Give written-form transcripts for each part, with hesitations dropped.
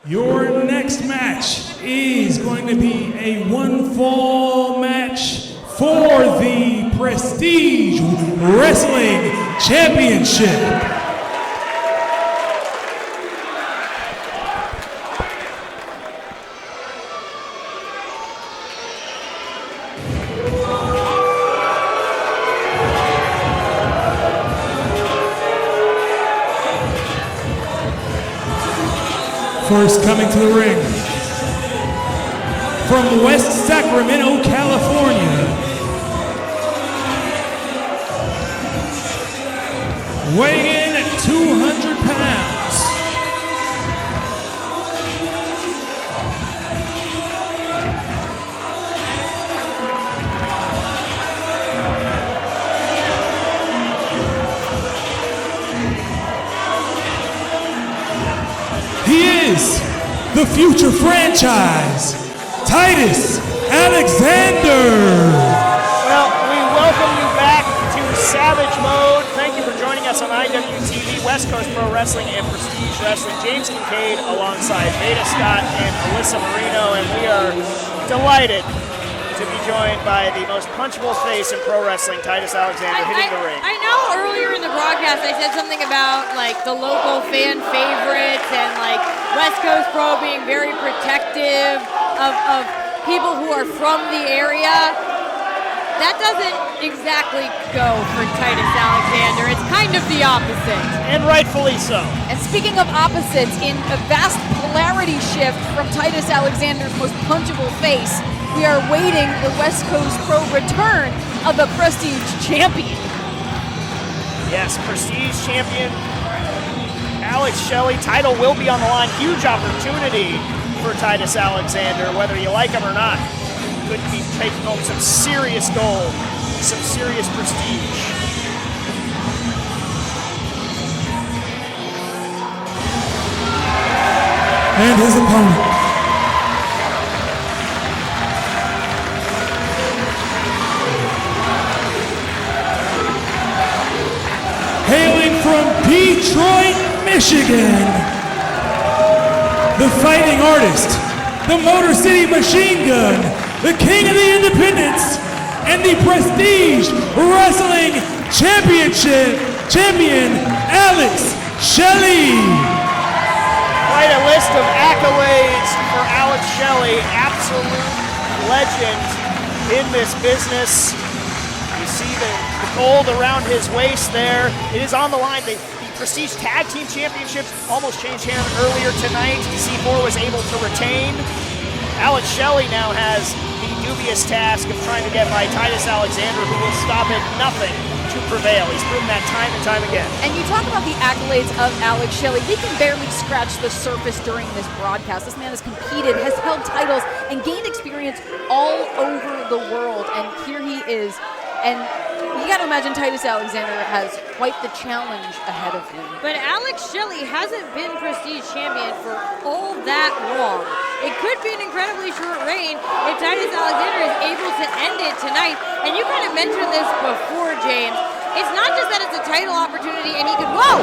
Your next match is going to be a one-fall match for the Prestige Wrestling Championship. First coming to the ring, from West Sacramento, California, weighing in at 200 pounds, he is the future franchise, Titus Alexander. Well, we welcome you back to Savage Mode. Thank you for joining us on IWTV, West Coast Pro Wrestling and Prestige Wrestling. James Kincaid alongside Beta Scott and Alyssa Marino, and we are delighted to be joined by the most punchable face in pro wrestling, Titus Alexander, hitting the ring. I know earlier in the broadcast I said something about like the local fan favorites and like West Coast Pro being very protective of people who are from the area. That doesn't exactly go for Titus Alexander. It's kind of the opposite. And rightfully so. And speaking of opposites, in a vast polarity shift from Titus Alexander's most punchable face, we are waiting the West Coast Pro return of the Prestige Champion. Yes, Prestige Champion Alex Shelley. Title will be on the line. Huge opportunity for Titus Alexander, whether you like him or not. Could be taking home some serious gold, some serious prestige. And his opponent, hailing from Detroit, Michigan, the fighting artist, the Motor City Machine Gun, the King of the Independents, and the Prestige Wrestling Championship champion, Alex Shelley. Quite a list of accolades for Alex Shelley, absolute legend in this business. You see the gold around his waist there. It is on the line. The Prestige Tag Team Championships almost changed hands earlier tonight. C4 was able to retain. Alex Shelley now has the dubious task of trying to get by Titus Alexander, who will stop at nothing to prevail. He's proven that time and time again. And you talk about the accolades of Alex Shelley. We can barely scratch the surface during this broadcast. This man has competed, has held titles, and gained experience all over the world. And here he is. And you got to imagine Titus Alexander has quite the challenge ahead of him. But Alex Shelley hasn't been Prestige Champion for all that long. It could be an incredibly short reign if Titus Alexander is able to end it tonight. And you kind of mentioned this before, James. It's not just that it's a title opportunity and he could, well,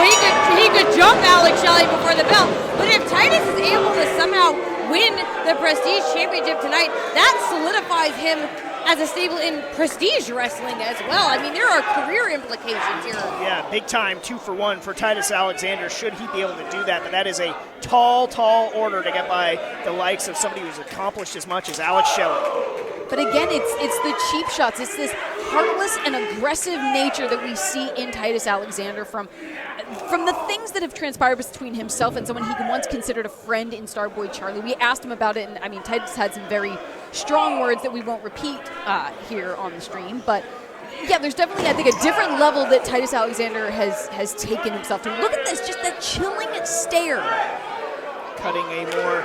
he could jump Alex Shelley before the bell. But if Titus is able to somehow win the Prestige Championship tonight, that solidifies him as a stable in Prestige Wrestling as well. I mean, there are career implications here. Yeah, big time 2-for-1 for Titus Alexander, should he be able to do that. But that is a tall, tall order to get by the likes of somebody who's accomplished as much as Alex Shelley. But again, it's the cheap shots. It's this heartless and aggressive nature that we see in Titus Alexander from the things that have transpired between himself and someone he once considered a friend in Starboy Charlie. We asked him about it, and I mean, Titus had some very strong words that we won't repeat here on the stream. But yeah, there's definitely, I think, a different level that Titus Alexander has taken himself to. Look at this, just that chilling stare. Cutting a more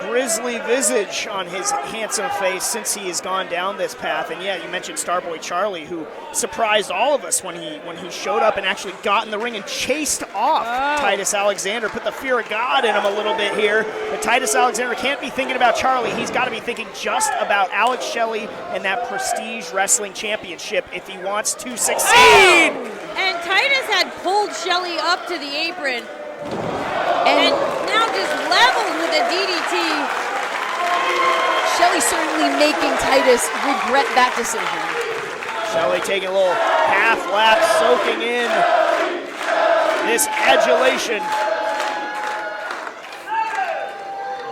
grisly visage on his handsome face since he has gone down this path. And yeah, you mentioned Starboy Charlie, who surprised all of us when he showed up and actually got in the ring and chased off Titus Alexander, put the fear of God in him a little bit here. But Titus Alexander can't be thinking about Charlie. He's got to be thinking just about Alex Shelley and that Prestige Wrestling Championship if he wants to succeed. And Titus had pulled Shelley up to the apron and now just certainly making Titus regret that decision. Shelley taking a little half lap, soaking in this adulation.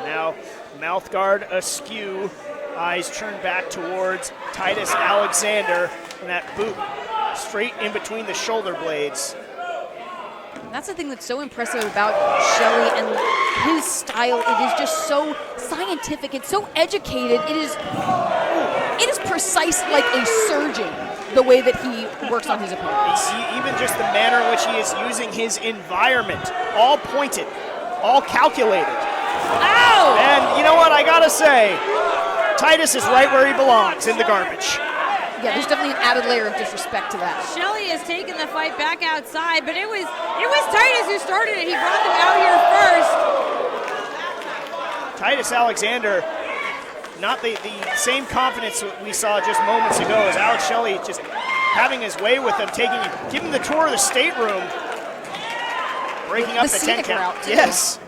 Now, mouth guard askew, eyes turned back towards Titus Alexander, and that boot straight in between the shoulder blades. That's the thing that's so impressive about Shelley and his style. It is just so scientific. It's so educated. It is precise like a surgeon, the way that he works on his opponents. Even just the manner in which he is using his environment, all pointed, all calculated. Ow! And you know what, I gotta say, Titus is right where he belongs, in the garbage. Yeah, there's definitely an added layer of disrespect to that. Shelley has taken the fight back outside, but it was Titus who started it. He brought them out here first. Titus Alexander, not the same confidence we saw just moments ago as Alex Shelley just having his way with him, giving the tour of the stateroom, breaking up the 10 count. Yes.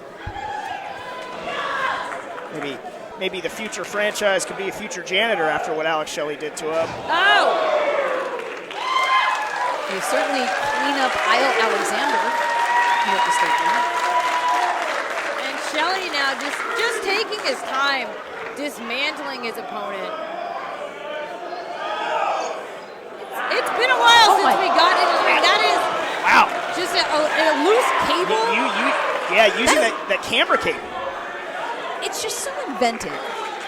Maybe the future franchise could be a future janitor after what Alex Shelley did to him. Oh! You certainly clean up Alexander here at the stadium. And Shelley now just taking his time, dismantling his opponent. It's been a while since we got into the ring. That is just a loose cable. Using that camera cable. It's just so inventive.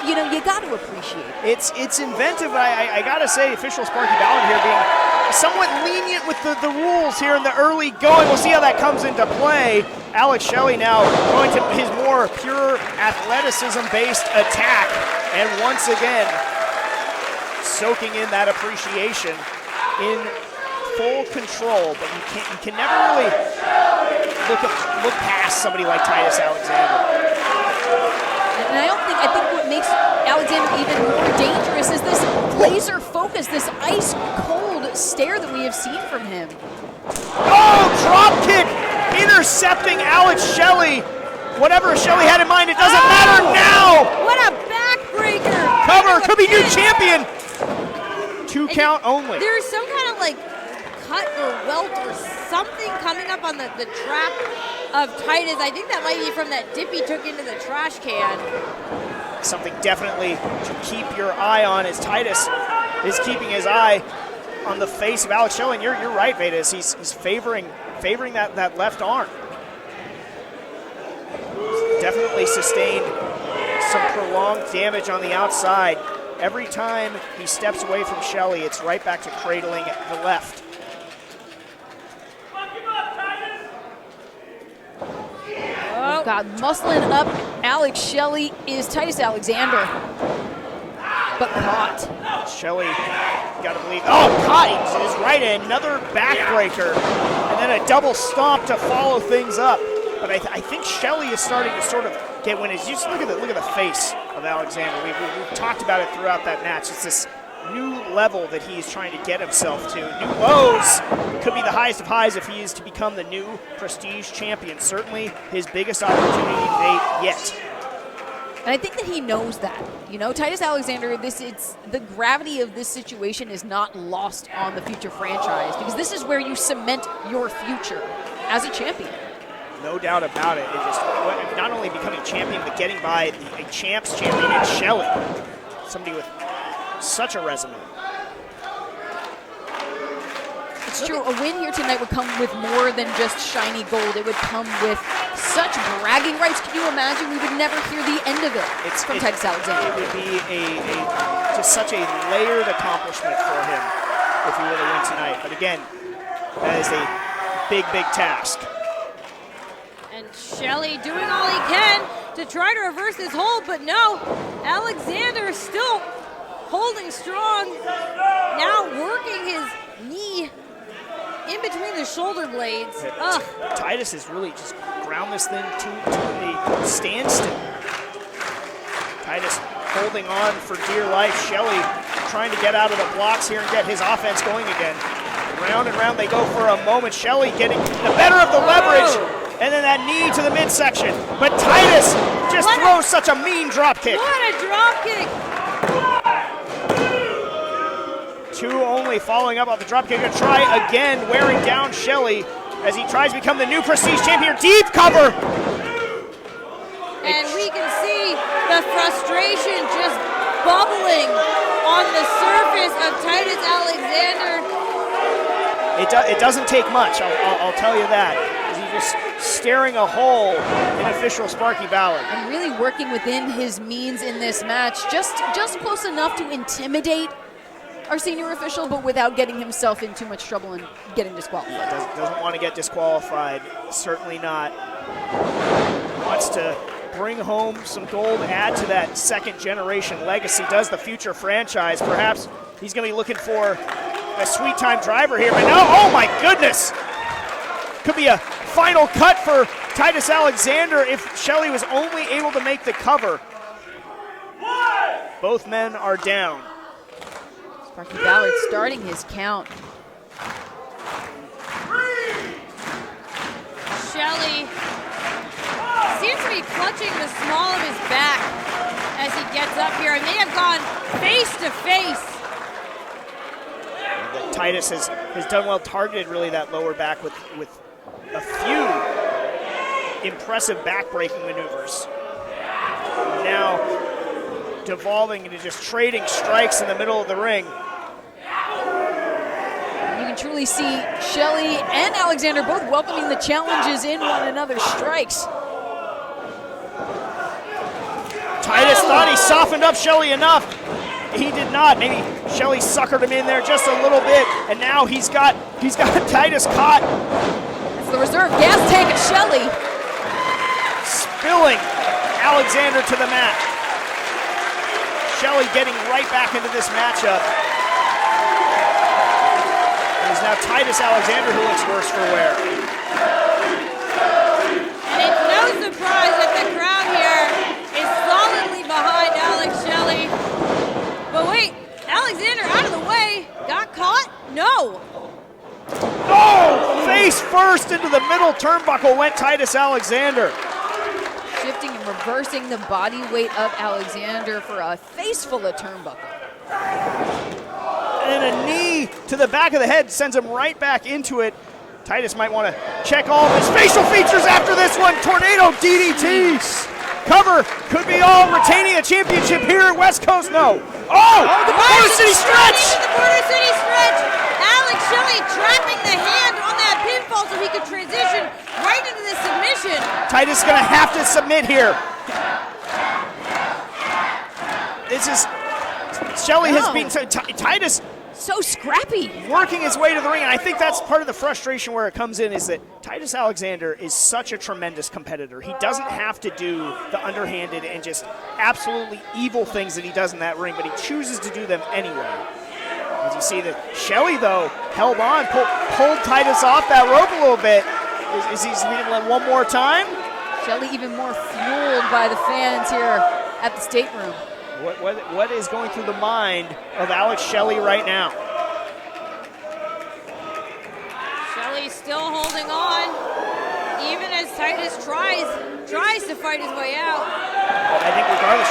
You know, you got to appreciate it. It's inventive, but I got to say, official Sparky Ballard here being somewhat lenient with the rules here in the early going. We'll see how that comes into play. Alex Shelley now going to his more pure athleticism-based attack. And once again, soaking in that appreciation in full control. But you can never really look past somebody like Titus Alexander. And I think what makes Alexander even more dangerous is this laser focus, this ice cold stare that we have seen from him. Oh, drop kick, intercepting Alex Shelley. Whatever Shelley had in mind, it doesn't matter now. What a backbreaker. Cover, could be new champion. 2 count only. There's some kind of like cut or welt or something coming up on the trap of Titus. I think that might be from that dip he took into the trash can. Something definitely to keep your eye on as Titus is keeping his eye on the face of Alex Shelley. And you're right, Vedas. He's favoring that left arm. Definitely sustained some prolonged damage on the outside. Every time he steps away from Shelley, it's right back to cradling the left. Oh God, muscling up Alex Shelley is Titus Alexander, but caught. Shelley, you gotta believe, caught, he's right, another backbreaker, and then a double stomp to follow things up. But I think Shelley is starting to sort of get when he's just look at the face of Alexander. We've talked about it throughout that match. It's this new level that he is trying to get himself to. New lows could be the highest of highs if he is to become the new prestige champion. Certainly his biggest opportunity yet. And I think that he knows that. You know, Titus Alexander, the gravity of this situation is not lost on the future franchise, because this is where you cement your future as a champion. No doubt about it. It just not only becoming champion, but getting by a champs champion in Shelley. Somebody with such a resume. It's true. A win here tonight would come with more than just shiny gold. It would come with such bragging rights. Can you imagine? We would never hear the end of it from Titus Alexander. It would be just such a layered accomplishment for him if he were to win tonight. But again, that is a big, big task. And Shelley doing all he can to try to reverse this hold, but no, Alexander still holding strong, now working his knee in between the shoulder blades. Titus has really just ground this thing to a standstill. Titus holding on for dear life. Shelley trying to get out of the blocks here and get his offense going again. Round and round they go for a moment. Shelley getting the better of the leverage. And then that knee to the midsection. But Titus just throws such a mean drop kick. What a drop kick. 2 only following up off the dropkick. Gonna try again, wearing down Shelley as he tries to become the new Prestige champion. Deep cover! And we can see the frustration just bubbling on the surface of Titus Alexander. It doesn't take much, I'll tell you that. He's just staring a hole in official Sparky Ballard. And really working within his means in this match, just close enough to intimidate our senior official, but without getting himself in too much trouble and getting disqualified. Yeah, doesn't want to get disqualified, certainly not. Wants to bring home some gold, add to that second generation legacy, does the future franchise. Perhaps he's going to be looking for a sweet time driver here, but no, oh my goodness! Could be a final cut for Titus Alexander if Shelley was only able to make the cover. Both men are down. Sparky Ballard starting his count. Shelley seems to be clutching the small of his back as he gets up here. It may have gone face to face. Titus has done well, targeted really that lower back with a few impressive back-breaking maneuvers. Now devolving into just trading strikes in the middle of the ring. You can truly see Shelley and Alexander both welcoming the challenges in one another's strikes. Titus thought he softened up Shelley enough. He did not. Maybe Shelley suckered him in there just a little bit, and now he's got Titus caught. It's the reserve gas tank of Shelley. Spilling Alexander to the mat. Shelley getting right back into this matchup. It is now Titus Alexander who looks worse for wear. And it's no surprise that the crowd here is solidly behind Alex Shelley. But wait, Alexander out of the way, got caught? No. Oh, face first into the middle turnbuckle went Titus Alexander. Shifting and reversing the body weight of Alexander for a face full of turnbuckle. And a knee to the back of the head sends him right back into it. Titus might want to check all of his facial features after this one. Tornado DDT. Cover could be all, retaining the championship here at West Coast. No. Oh, the Border City stretch. The Border City stretch. Alex Shelley trapping the hand on that pinfall so he could transition right into the submission. Titus is going to have to submit here. This is, Shelley has been, Titus So scrappy. working his way to the ring, and I think that's part of the frustration where it comes in, is that Titus Alexander is such a tremendous competitor. He doesn't have to do the underhanded and just absolutely evil things that he does in that ring, but he chooses to do them anyway. As you see that Shelley, though, held on, pulled Titus off that rope a little bit. Is he going one more time? Shelley even more fueled by the fans here at the stateroom. What is going through the mind of Alex Shelley right now? Shelley still holding on, even as Titus tries to fight his way out. I think regardless,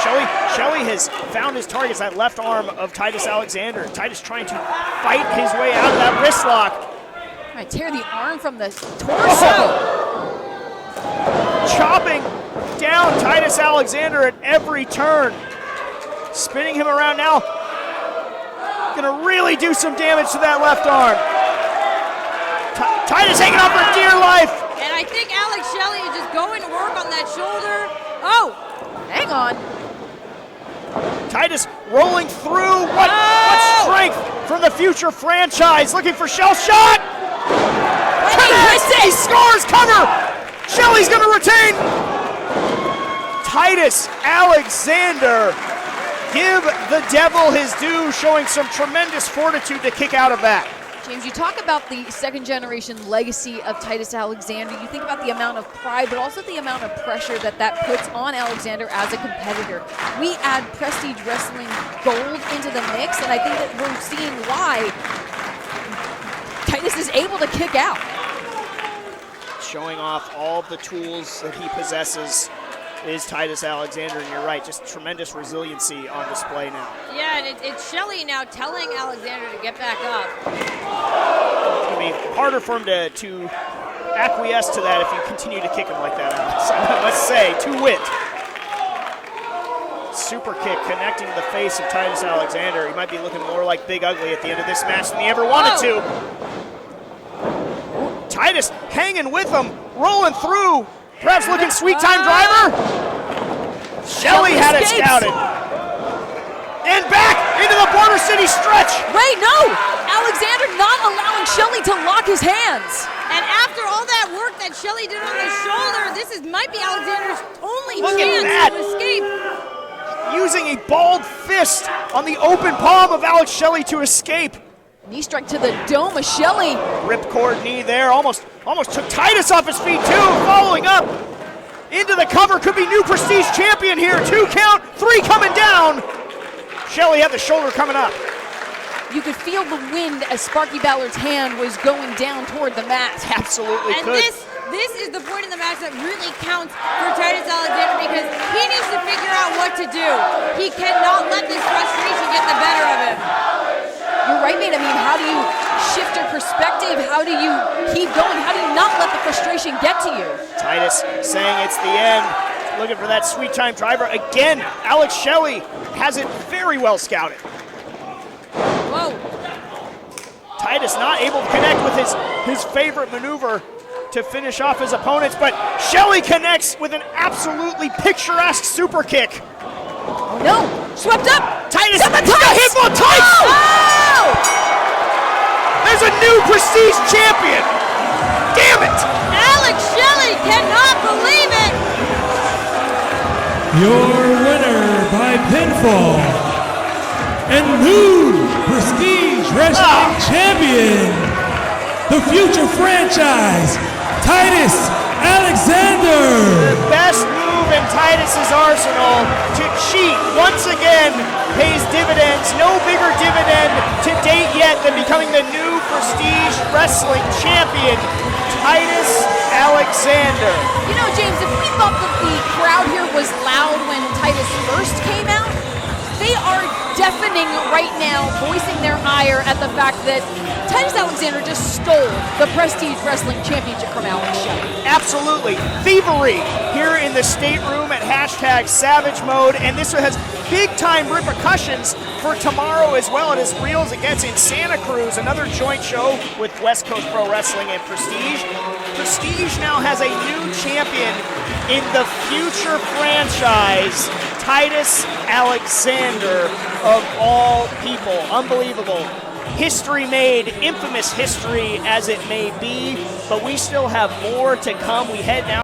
Shelley has found his targets, that left arm of Titus Alexander. Titus trying to fight his way out of that wrist lock. Trying to tear the arm from the torso. Chopping down Titus Alexander at every turn. Spinning him around now. Gonna really do some damage to that left arm. Titus hanging on for dear life. And I think Alex Shelley is just going to work on that shoulder. Oh, Hang on. Titus rolling through. What strength from the future franchise. Looking for Shell shot. He scores, cover. Shelley's gonna retain. Titus Alexander, give the devil his due, showing some tremendous fortitude to kick out of that. James, you talk about the second generation legacy of Titus Alexander. You think about the amount of pride, but also the amount of pressure that puts on Alexander as a competitor. We add Prestige Wrestling gold into the mix, and I think that we're seeing why Titus is able to kick out. Showing off all of the tools that he possesses. is Titus Alexander, and you're right, just tremendous resiliency on display now. Yeah, and it's Shelley now telling Alexander to get back up. It's going to be harder for him to acquiesce to that if you continue to kick him like that, Alex. I must say, to wit. Super kick connecting the face of Titus Alexander. He might be looking more like Big Ugly at the end of this match than he ever wanted to. Titus hanging with him, rolling through. Perhaps looking sweet time driver. Shelley had it scouted. And back into the Border City stretch. Wait, no! Alexander not allowing Shelley to lock his hands. And after all that work that Shelley did on the shoulder, this might be Alexander's only Look at chance that. to escape. Using a balled fist on the open palm of Alex Shelley to escape. Knee strike to the dome of Shelley. Ripcord knee there, almost took Titus off his feet too, following up. Into the cover, could be new Prestige champion here. 2 count, 3 coming down. Shelley had the shoulder coming up. You could feel the wind as Sparky Ballard's hand was going down toward the mat. Absolutely And could. this is the point in the match that really counts for Titus Alexander because he needs to figure out what to do. He cannot let this frustration get the better of him. You're right, mate. I mean, how do you shift your perspective? How do you keep going? How do you not let the frustration get to you? Titus saying it's the end. Looking for that sweet time driver. Again, Alex Shelley has it very well scouted. Whoa. Titus not able to connect with his favorite maneuver to finish off his opponents, but Shelley connects with an absolutely picturesque super kick. Oh no! Swept up! Titus got got hit on Titus! Oh! There's a new Prestige champion! Damn it! Alex Shelley cannot believe it! Your winner by pinfall and new Prestige Wrestling Champion, the future franchise, Titus Alexander. The best move in Titus's arsenal to cheat once again pays dividends. No bigger dividend to date yet than becoming the new Prestige Wrestling Champion, Titus Alexander. You know, James, if we thought that the crowd here was loud when Titus first came out, they are deafening right now, voicing their ire at the fact that Titus Alexander just stole the Prestige Wrestling Championship from Alex Shelley. Absolutely. Thievery here in the stateroom at #Savage Mode, and this has big-time repercussions for tomorrow as well. It is Reels Against in Santa Cruz, another joint show with West Coast Pro Wrestling and Prestige. Prestige now has a new champion in the future franchise, Titus Alexander, of all people. Unbelievable. History made, infamous history as it may be, but we still have more to come. We head now